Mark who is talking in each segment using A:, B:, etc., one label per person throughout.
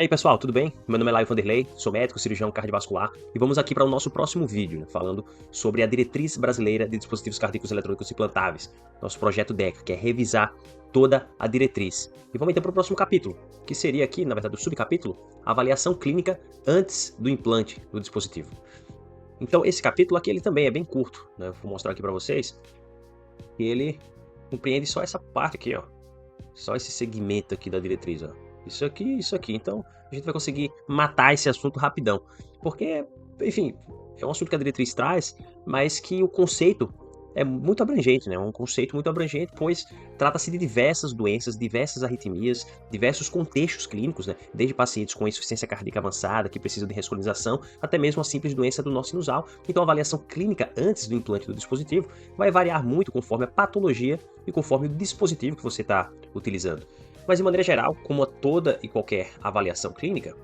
A: E aí pessoal, tudo bem? Meu nome é Laio Vanderlei, sou médico cirurgião cardiovascular e vamos aqui para o nosso próximo vídeo, falando sobre a Diretriz Brasileira de Dispositivos Cardíacos Eletrônicos Implantáveis, nosso projeto DECA, que é revisar toda a diretriz. E vamos então para o próximo capítulo, que seria aqui, na verdade, o subcapítulo, a avaliação clínica antes do implante do dispositivo. Então esse capítulo aqui ele também é bem curto, né? Vou mostrar aqui para vocês, e ele compreende só essa parte aqui, ó, só esse segmento aqui da diretriz, ó. Isso aqui, isso aqui. Então, a gente vai conseguir matar esse assunto rapidão. Porque, enfim, é um assunto que a diretriz traz, mas que o conceito é muito abrangente, né? É um conceito muito abrangente, pois trata-se de diversas doenças, diversas arritmias, diversos contextos clínicos, né? Desde pacientes com insuficiência cardíaca avançada, que precisam de rescolização, até mesmo a simples doença do nó sinusal. Então, a avaliação clínica antes do implante do dispositivo vai variar muito conforme a patologia e conforme o dispositivo que você está utilizando. Mas, de maneira geral, como toda e qualquer avaliação clínica,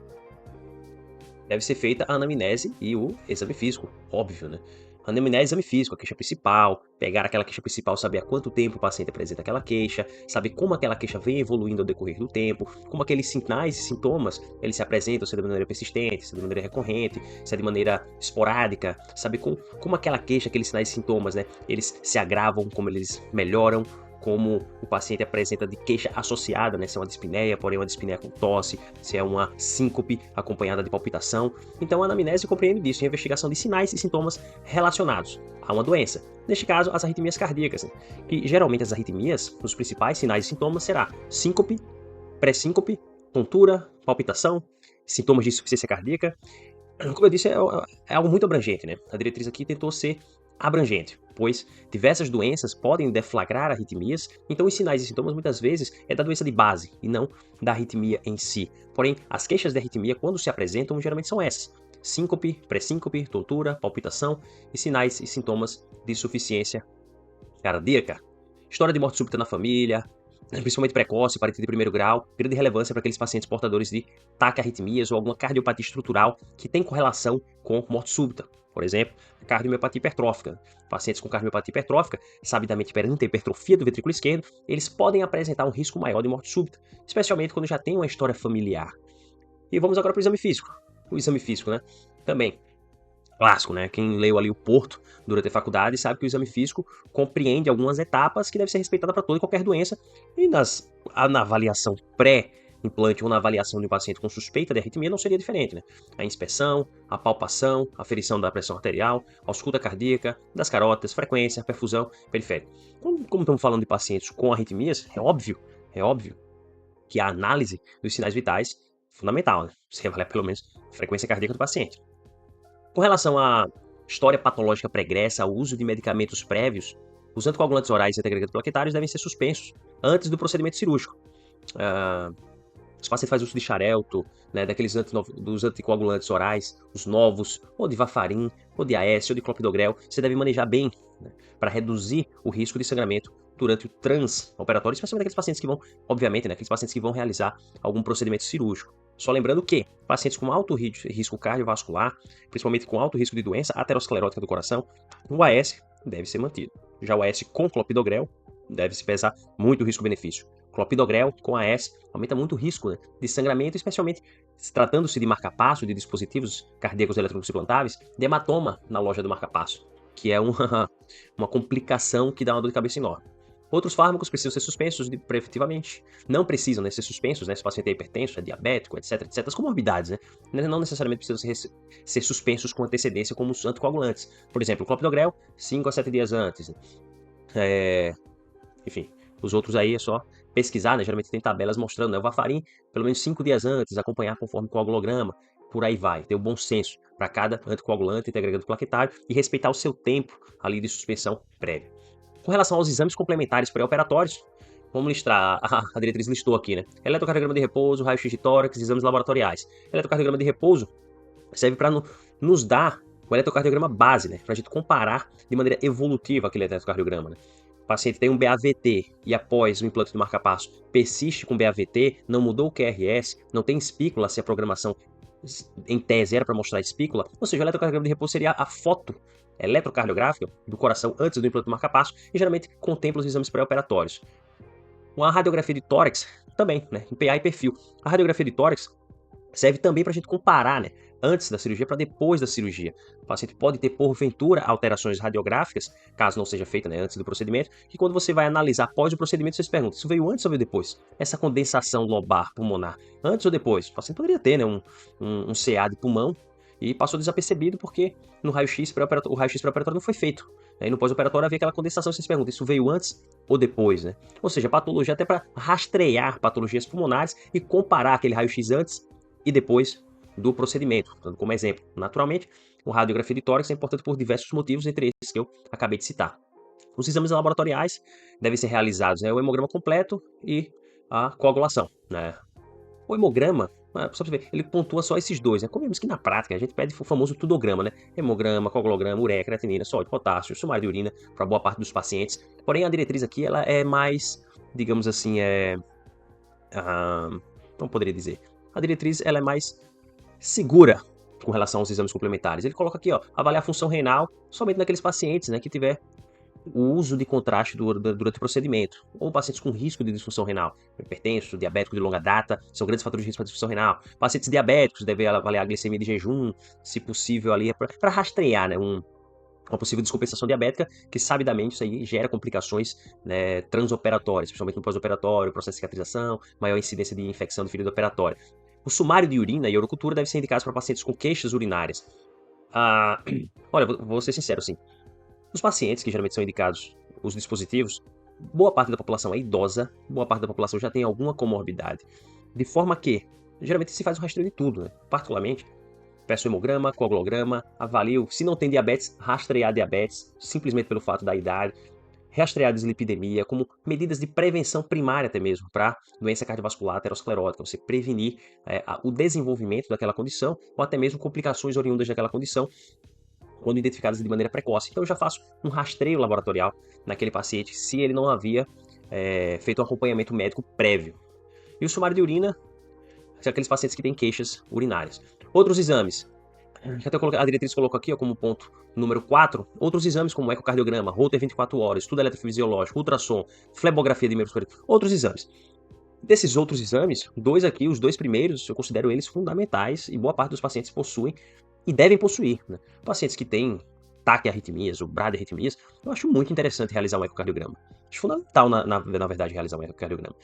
A: deve ser feita a anamnese e o exame físico, óbvio, né? Anamnese e exame físico, a queixa principal, pegar aquela queixa principal, saber há quanto tempo o paciente apresenta aquela queixa, saber como aquela queixa vem evoluindo ao decorrer do tempo, como aqueles sinais e sintomas eles se apresentam, se é de maneira persistente, se é de maneira recorrente, se é de maneira esporádica, saber como aquela queixa, aqueles sinais e sintomas, né, eles se agravam, como eles melhoram, como o paciente apresenta de queixa associada, né? Se é uma dispneia, porém uma dispneia com tosse, se é uma síncope acompanhada de palpitação. Então a anamnese compreende disso, a investigação de sinais e sintomas relacionados a uma doença. Neste caso, as arritmias cardíacas, né? Que geralmente as arritmias, os principais sinais e sintomas será síncope, pré-síncope, tontura, palpitação, sintomas de insuficiência cardíaca. Como eu disse, é algo muito abrangente, né? A diretriz aqui tentou ser abrangente, pois diversas doenças podem deflagrar arritmias, então os sinais e sintomas muitas vezes é da doença de base e não da arritmia em si. Porém, as queixas de arritmia, quando se apresentam, geralmente são essas: síncope, pré-síncope, tontura, palpitação e sinais e sintomas de insuficiência cardíaca. História de morte súbita na família, principalmente precoce, parente de primeiro grau, grande relevância para aqueles pacientes portadores de taquiarritmias ou alguma cardiopatia estrutural que tem correlação com morte súbita. Por exemplo, a cardiomiopatia hipertrófica. Pacientes com cardiomiopatia hipertrófica, sabidamente perante a hipertrofia do ventrículo esquerdo, eles podem apresentar um risco maior de morte súbita, especialmente quando já tem uma história familiar. E vamos agora para o exame físico. O exame físico, né? Também clássico, né? Quem leu ali o Porto durante a faculdade sabe que o exame físico compreende algumas etapas que devem ser respeitadas para toda e qualquer doença. E na avaliação pré-implante ou na avaliação de um paciente com suspeita de arritmia não seria diferente, né? A inspeção, a palpação, a aferição da pressão arterial, a ausculta cardíaca, das carótidas, frequência, perfusão periférica. Como estamos falando de pacientes com arritmias, é óbvio que a análise dos sinais vitais é fundamental, né? Você avaliar pelo menos a frequência cardíaca do paciente. Com relação à história patológica pregressa, ao uso de medicamentos prévios, os anticoagulantes orais e antiagregantes plaquetários devem ser suspensos antes do procedimento cirúrgico. Se o paciente faz uso de xarelto, né, dos anticoagulantes orais, os novos, ou de Varfarin, ou de AS, ou de clopidogrel, você deve manejar bem, né, para reduzir o risco de sangramento durante o transoperatório, especialmente aqueles pacientes que vão, obviamente, né, aqueles pacientes que vão realizar algum procedimento cirúrgico. Só lembrando que pacientes com alto risco cardiovascular, principalmente com alto risco de doença aterosclerótica do coração, o AS deve ser mantido. Já o AS com clopidogrel deve-se pesar muito o risco-benefício. Clopidogrel com AS aumenta muito o risco, né, de sangramento, especialmente tratando-se de marca-passo, de dispositivos cardíacos eletrônicos implantáveis, de hematoma na loja do marca-passo, que é uma complicação que dá uma dor de cabeça enorme. Outros fármacos precisam ser suspensos preventivamente. Não precisam, né, ser suspensos, né, se o paciente é hipertenso, é diabético, etc. As comorbidades, né, não necessariamente precisam ser suspensos com antecedência como os anticoagulantes. Por exemplo, o clopidogrel, 5 a 7 dias antes. Enfim, os outros aí é só pesquisar, né, geralmente tem tabelas mostrando, né, o Varfarin, pelo menos 5 dias antes, acompanhar conforme o coagulograma, por aí vai, ter o bom senso para cada anticoagulante, antiagregante plaquetário e respeitar o seu tempo ali de suspensão prévia. Com relação aos exames complementares pré-operatórios, vamos listar, a diretriz listou aqui, né? Eletrocardiograma de repouso, raio-x de tórax, exames laboratoriais. Eletrocardiograma de repouso serve para nos dar o eletrocardiograma base, né? Para a gente comparar de maneira evolutiva aquele eletrocardiograma, né? O paciente tem um BAVT e após o implante do marca-passo persiste com BAVT, não mudou o QRS, não tem espícula, se a programação em tese era para mostrar espícula, ou seja, o eletrocardiograma de repouso seria a foto eletrocardiográfica do coração antes do implante do marca-passo e geralmente contempla os exames pré-operatórios. Uma radiografia de tórax também, né, em PA e perfil. A radiografia de tórax Serve também para a gente comparar, né, antes da cirurgia para depois da cirurgia. O paciente pode ter, porventura, alterações radiográficas, caso não seja feita, né, antes do procedimento, que quando você vai analisar após o procedimento, você se pergunta, isso veio antes ou veio depois? Essa condensação lobar pulmonar, antes ou depois? O paciente poderia ter, né, um CA de pulmão e passou desapercebido porque no raio-x o raio-x pré-operatório não foi feito. Aí no pós-operatório havia aquela condensação, você se pergunta, isso veio antes ou depois, né? Ou seja, patologia até para rastrear patologias pulmonares e comparar aquele raio-x antes e depois do procedimento. Dando como exemplo, naturalmente, a radiografia de tórax é importante por diversos motivos, entre esses que eu acabei de citar. Os exames laboratoriais devem ser realizados, né, o hemograma completo e a coagulação, né? O hemograma, só pra você ver, ele pontua só esses dois, né? Como que na prática a gente pede o famoso tudograma, né? Hemograma, coagulograma, ureia, creatinina, sódio, potássio, sumário de urina para boa parte dos pacientes. Porém, a diretriz aqui ela é mais, digamos assim, não poderia dizer. A diretriz ela é mais segura com relação aos exames complementares. Ele coloca aqui, ó, avaliar a função renal somente naqueles pacientes, né, que tiver o uso de contraste durante o procedimento, ou pacientes com risco de disfunção renal, hipertenso, diabético de longa data, são grandes fatores de risco para disfunção renal. Pacientes diabéticos devem avaliar a glicemia de jejum, se possível ali, para rastrear, né, uma possível descompensação diabética, que sabidamente isso aí gera complicações, né, transoperatórias, principalmente no pós-operatório, processo de cicatrização, maior incidência de infecção do fluido operatório. O sumário de urina e a urocultura devem ser indicados para pacientes com queixas urinárias. Olha, vou ser sincero, assim, os pacientes que geralmente são indicados os dispositivos, boa parte da população é idosa, boa parte da população já tem alguma comorbidade, de forma que geralmente se faz o rastreio de tudo, né? Particularmente, peço hemograma, coagulograma, avalio, se não tem diabetes, rastrear diabetes, simplesmente pelo fato da idade, rastrear a dislipidemia, como medidas de prevenção primária até mesmo, para doença cardiovascular aterosclerótica, você prevenir o desenvolvimento daquela condição, ou até mesmo complicações oriundas daquela condição, quando identificadas de maneira precoce. Então eu já faço um rastreio laboratorial naquele paciente, se ele não havia feito um acompanhamento médico prévio. E o sumário de urina, são aqueles pacientes que têm queixas urinárias. Outros exames, que até a diretriz colocou aqui ó, como ponto número 4, outros exames como ecocardiograma, Holter 24 horas, estudo eletrofisiológico, ultrassom, flebografia de membros superiores, outros exames. Desses outros exames, dois aqui, os dois primeiros, eu considero eles fundamentais e boa parte dos pacientes possuem e devem possuir. Né? Pacientes que têm taquiarritmias ou bradiarritmias, eu acho muito interessante realizar um ecocardiograma. Acho fundamental, na verdade, realizar um ecocardiograma.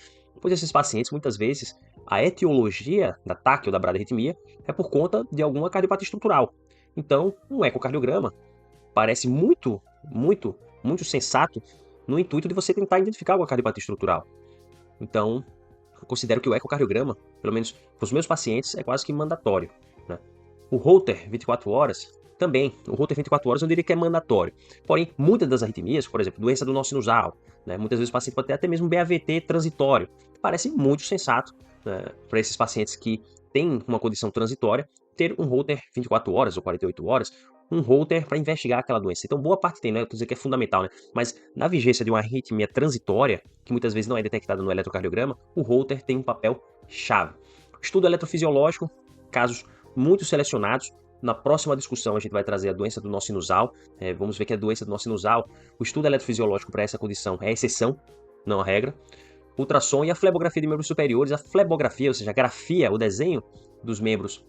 A: Pois esses pacientes, muitas vezes, a etiologia da taque ou da bradiarritmia é por conta de alguma cardiopatia estrutural. Então, um ecocardiograma parece muito sensato no intuito de você tentar identificar alguma cardiopatia estrutural. Então, eu considero que o ecocardiograma, pelo menos para os meus pacientes, é quase que mandatório. Né? O Holter 24 horas, também. O Holter 24 horas eu diria que é mandatório. Porém, muitas das arritmias, por exemplo, doença do nó sinusal, né? Muitas vezes o paciente pode ter até mesmo BAVT transitório. Parece muito sensato, né, para esses pacientes que têm uma condição transitória, ter um Holter 24 horas ou 48 horas, um Holter para investigar aquela doença. Então, boa parte tem, né? Eu estou dizendo que é fundamental, né? Mas na vigência de uma arritmia transitória, que muitas vezes não é detectada no eletrocardiograma, o Holter tem um papel chave. Estudo eletrofisiológico, casos muito selecionados. Na próxima discussão a gente vai trazer a doença do nó sinusal. Vamos ver que a doença do nó sinusal, o estudo eletrofisiológico para essa condição é exceção, não a regra. Ultrassom e a flebografia de membros superiores. A flebografia, ou seja, a grafia, o desenho dos membros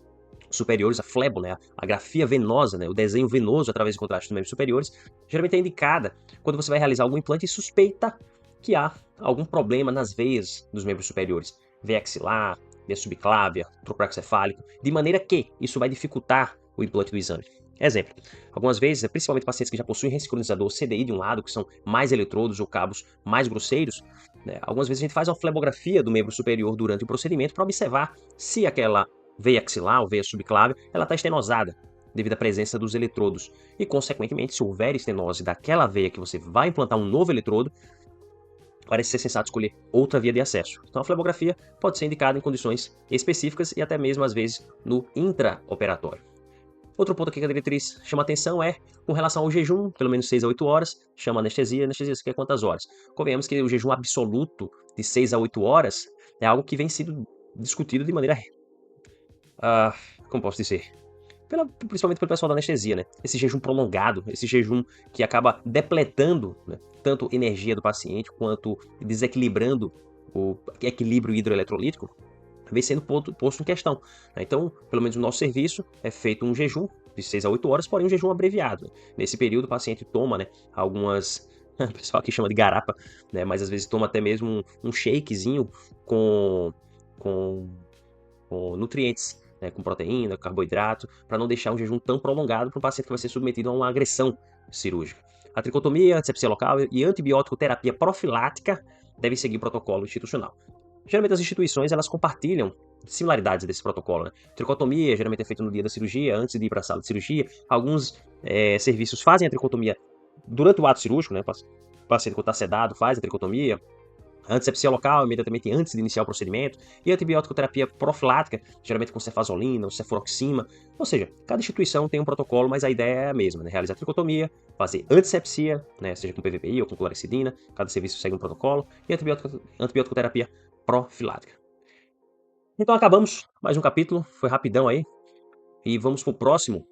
A: superiores, a flebo, né, a grafia venosa, né, o desenho venoso através de contraste dos membros superiores, geralmente é indicada quando você vai realizar algum implante e suspeita que há algum problema nas veias dos membros superiores, veia axilar, veia subclávia, trocoraxcefálico, de maneira que isso vai dificultar o implante do exame. Exemplo, algumas vezes, principalmente pacientes que já possuem ressincronizador CDI de um lado, que são mais eletrodos ou cabos mais grosseiros, né, algumas vezes a gente faz uma flebografia do membro superior durante o procedimento para observar se aquela veia axilar ou veia subclávia, ela está estenosada devido à presença dos eletrodos. E, consequentemente, se houver estenose daquela veia que você vai implantar um novo eletrodo, parece ser sensato escolher outra via de acesso. Então, a flebografia pode ser indicada em condições específicas e até mesmo, às vezes, no intraoperatório. Outro ponto aqui que a diretriz chama atenção é com relação ao jejum, pelo menos 6 a 8 horas, chama anestesia você quer quantas horas? Convenhamos que o jejum absoluto de 6 a 8 horas é algo que vem sendo discutido de maneira como posso dizer? Principalmente pelo pessoal da anestesia, né? Esse jejum prolongado, esse jejum que acaba depletando, né, tanto energia do paciente quanto desequilibrando o equilíbrio hidroeletrolítico, vem sendo posto em questão, né? Então, pelo menos no nosso serviço, é feito um jejum de 6 a 8 horas, porém um jejum abreviado. Nesse período, o paciente toma, né, algumas... O pessoal aqui chama de garapa, né, mas às vezes toma até mesmo um shakezinho com, com, com nutrientes, né, com proteína, carboidrato, para não deixar um jejum tão prolongado para um paciente que vai ser submetido a uma agressão cirúrgica. A tricotomia, antisepsia local e antibiótico terapia profilática devem seguir o protocolo institucional. Geralmente as instituições elas compartilham similaridades desse protocolo, né? Tricotomia geralmente é feita no dia da cirurgia, antes de ir para a sala de cirurgia. Alguns serviços fazem a tricotomia durante o ato cirúrgico, né? O paciente quando está sedado faz a tricotomia. Antisepsia local, imediatamente antes de iniciar o procedimento. E antibiótico terapia profilática, geralmente com cefazolina ou cefuroxima. Ou seja, cada instituição tem um protocolo, mas a ideia é a mesma, né? Realizar a tricotomia, fazer antisepsia, né? Seja com PVPI ou com clorexidina. Cada serviço segue um protocolo. E antibiótico terapia profilática. Então acabamos mais um capítulo, foi rapidão aí. E vamos pro próximo.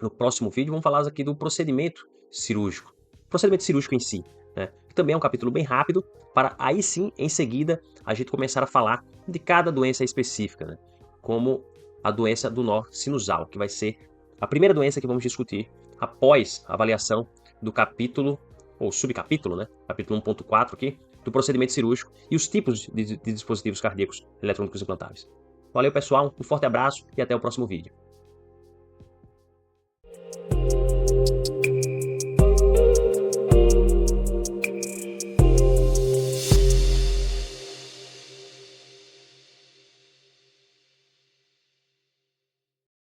A: No próximo vídeo vamos falar aqui do procedimento cirúrgico. Procedimento cirúrgico em si, né? Que também é um capítulo bem rápido, para aí sim, em seguida, a gente começar a falar de cada doença específica, né? Como a doença do nó sinusal, que vai ser a primeira doença que vamos discutir após a avaliação do capítulo, ou subcapítulo, né? Capítulo 1.4 aqui, do procedimento cirúrgico e os tipos de dispositivos cardíacos eletrônicos implantáveis. Valeu, pessoal, um forte abraço e até o próximo vídeo.